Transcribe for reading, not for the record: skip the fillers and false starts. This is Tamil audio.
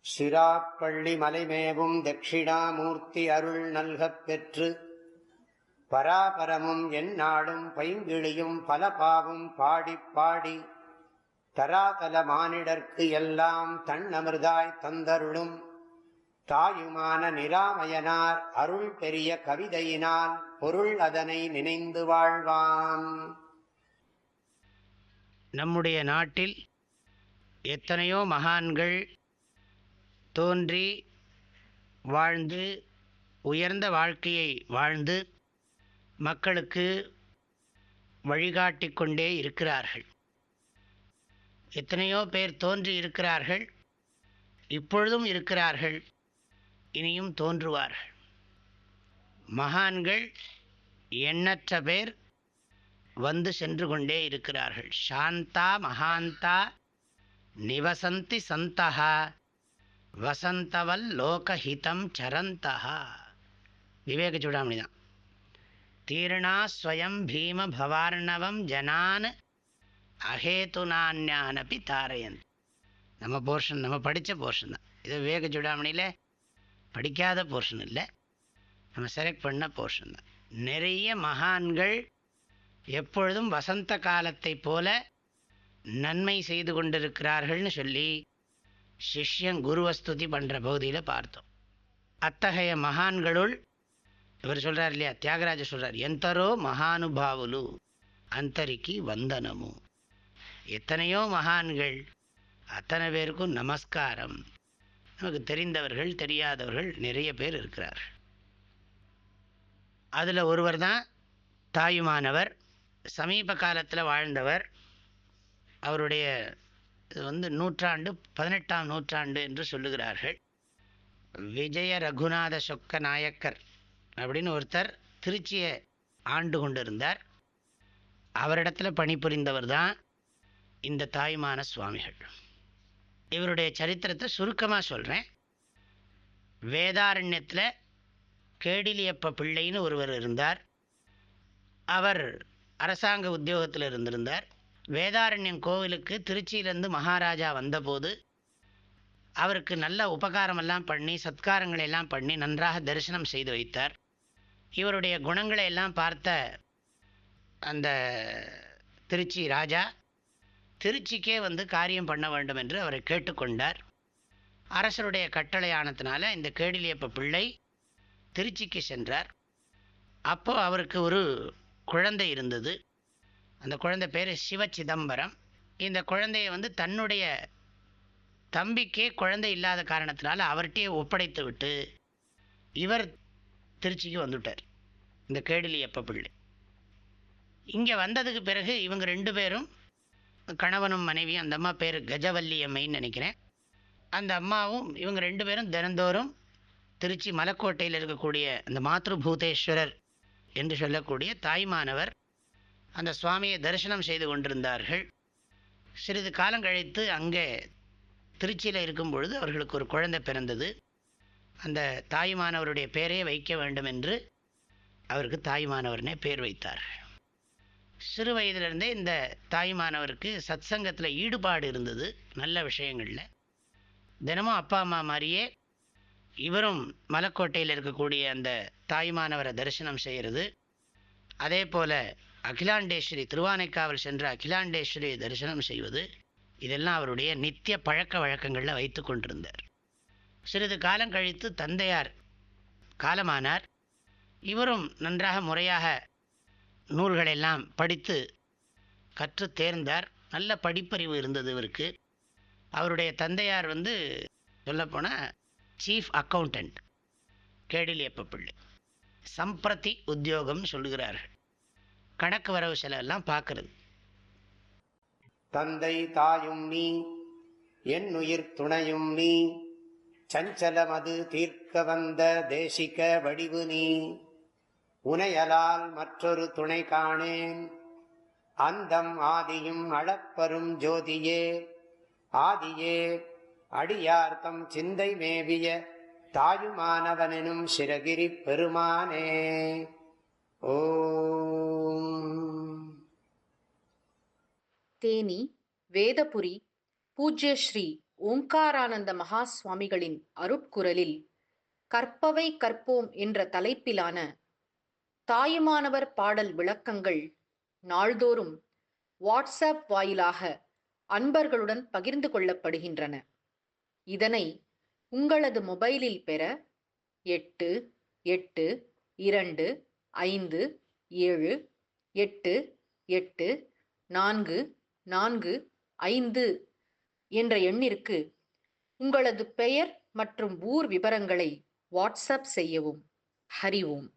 சிராப்பள்ளி மலைமேவும் தட்சிணாமூர்த்தி அருள் நல்கப் பெற்று பராபரமும் எந்நாடும் பைங்கிழியும் பல பாவும் பாடிப் பாடி தராதல மானிடர்க்கு எல்லாம் தன்னமிர்தாய் தந்தருளும் தாயுமான நிராமயனார் அருள் பெரிய கவிதையினால் பொருள் அதனை நினைந்து வாழ்வான். நம்முடைய நாட்டில் எத்தனையோ மகான்கள் தோன்றி வாழ்ந்து உயர்ந்த வாழ்க்கையை வாழ்ந்து மக்களுக்கு வழிகாட்டி கொண்டே இருக்கிறார்கள். எத்தனையோ பேர் தோன்றி இருக்கிறார்கள், இப்பொழுதும் இருக்கிறார்கள், இனியும் தோன்றுவார்கள். மகான்கள் எண்ணற்ற பேர் வந்து சென்று கொண்டே இருக்கிறார்கள். சாந்தா மகாந்தா நிவசந்தி சந்தஹா வசந்தவல் லோகஹிதம் சரந்தஹா. விவேக சூடாமணி தான். தீர்ணா ஸ்வயம் பீம பவார்ணவம் ஜனான் அஹேதுனான்யானபி தாரயன். நம்ம போர்ஷன், நம்ம படித்த போர்ஷன் தான் இது. விவேக சூடாமணியில் படிக்காத போர்ஷன் இல்லை, நம்ம செலக்ட் பண்ண போர்ஷன் தான். நிறைய மகான்கள் எப்பொழுதும் வசந்த காலத்தை போல நன்மை செய்து கொண்டிருக்கிறார்கள்னு சொல்லி சிஷ்யன் குருவஸ்துதி பண்ணுற பகுதியில் பார்த்தோம். அத்தகைய மகான்களுள் இவர் சொல்கிறார் இல்லையா, தியாகராஜர் சொல்கிறார், எந்தரோ மகானுபாவுலு அந்தரிக்கு வந்தனமு. எத்தனையோ மகான்கள், அத்தனை பேருக்கும் நமஸ்காரம். நமக்கு தெரிந்தவர்கள் தெரியாதவர்கள் நிறைய பேர் இருக்கிறார். அதில் ஒருவர் தான் தாயுமானவர். சமீப காலத்தில் வாழ்ந்தவர். அவருடைய நூற்றாண்டு 18ஆம் நூற்றாண்டு என்று சொல்லுகிறார்கள். விஜய ரகுநாத சொக்க நாயக்கர் அப்படின்னு ஒருத்தர் திருச்சியை ஆண்டு கொண்டிருந்தார். அவரிடத்தில் பணிபுரிந்தவர் தான் இந்த தாயுமான சுவாமிகள். இவருடைய சரித்திரத்தை சுருக்கமாக சொல்கிறேன். வேதாரண்யத்தில் கேடிலியப்ப பிள்ளைன்னு ஒருவர் இருந்தார். அவர் அரசாங்க உத்தியோகத்தில் இருந்திருந்தார். வேதாரண்யம் கோவிலுக்கு திருச்சியிலேருந்து மகாராஜா வந்தபோது அவருக்கு நல்ல உபகாரமெல்லாம் பண்ணி சத்காரங்களை எல்லாம் பண்ணி நன்றாக தரிசனம் செய்து வைத்தார். இவருடைய குணங்களை எல்லாம் பார்த்த அந்த திருச்சி ராஜா திருச்சிக்கே காரியம் பண்ண வேண்டும் என்று அவரை கேட்டுக்கொண்டார். அரசருடைய கட்டளை ஆனத்தினால இந்த கேடிலியப்ப பிள்ளை திருச்சிக்கு சென்றார். அப்போ அவருக்கு ஒரு குழந்தை இருந்தது. அந்த குழந்தை பேர் சிவ சிதம்பரம். இந்த குழந்தையை தன்னுடைய தம்பிக்கே குழந்தை இல்லாத காரணத்தினால அவர்கிட்டயே ஒப்படைத்து விட்டு இவர் திருச்சிக்கு வந்துட்டார், இந்த கேடிலியப்ப பிள்ளை. இங்கே வந்ததுக்கு பிறகு இவங்க 2 பேரும் கணவனும் மனைவியும், அந்த அம்மா பேர் கஜவல்லி அம்மைன்னு நினைக்கிறேன், அந்த அம்மாவும் இவங்க 2 பேரும் தினந்தோறும் திருச்சி மலைக்கோட்டையில் இருக்கக்கூடிய அந்த மாத்ருபூதேஸ்வரர் என்று சொல்லக்கூடிய தாய்மானவர் அந்த சுவாமியை தரிசனம் செய்து கொண்டிருந்தார்கள். சிறிது காலம் கழித்து அங்கே திருச்சியில் இருக்கும் பொழுது அவர்களுக்கு ஒரு குழந்தை பிறந்தது. அந்த தாயுமானவருடைய பெயரே வைக்க வேண்டும் என்று அவருக்கு தாயுமானவர்னே பேர் வைத்தார். சிறு வயதிலிருந்தே இந்த தாயுமானவருக்கு சத்சங்கத்தில் ஈடுபாடு இருந்தது, நல்ல விஷயங்களில். தினமும் அப்பா அம்மா மாதிரியே இவரும் மலைக்கோட்டையில் இருக்கக்கூடிய அந்த தாயுமானவரை தரிசனம் செய்கிறது. அதே போல் அகிலாண்டேஸ்வரி, திருவானைக்காவல் சென்ற அகிலாண்டேஸ்வரி தரிசனம் செய்வது, இதெல்லாம் அவருடைய நித்திய பழக்க வழக்கங்களில் வைத்து கொண்டிருந்தார். சிறிது காலம் கழித்து தந்தையார் காலமானார். இவரும் நன்றாக முறையாக நூல்களெல்லாம் படித்து கற்று தேர்ந்தார். நல்ல படிப்பறிவு இருந்தது இவருக்கு. அவருடைய தந்தையார் சொல்லப்போனால் சீஃப் அக்கௌண்டன்ட், கேடிலியப்ப பிள்ளை. சம்பிரதி உத்தியோகம் சொல்லுகிறார்கள், கணக்கு வரவு செலவெல்லாம் பார்க்கறது. தந்தை தாயும் நீ, என் உயிர் துணையும் நீ, சஞ்சலமது தீர்க்க வந்த தேசிக வடிவு நீ, உனையலால் மற்றொரு துணை காணேன், அந்தம் ஆதியும் அளப்பரும் ஜோதியே, ஆதியே அடியார்த்தம் சிந்தை மேவிய தாயுமானவனும் சிரகிரி பெருமானே. தேனி வேதபுரி பூஜ்ய ஸ்ரீ ஓங்காரானந்த மகா சுவாமிகளின் அருட்குரலில் கற்பவை கற்போம் என்ற தலைப்பிலான தாயுமானவர் பாடல் விளக்கங்கள் நாள்தோறும் வாட்ஸ்அப் வாயிலாக அன்பர்களுடன் பகிர்ந்து கொள்ளப்படுகின்றன. இதனை உங்களது மொபைலில் பெற 8852788445 என்ற எண்ணிற்கு உங்களது பெயர் மற்றும் ஊர் விவரங்களை வாட்ஸ்அப் செய்யவும். ஹரி ஓம்.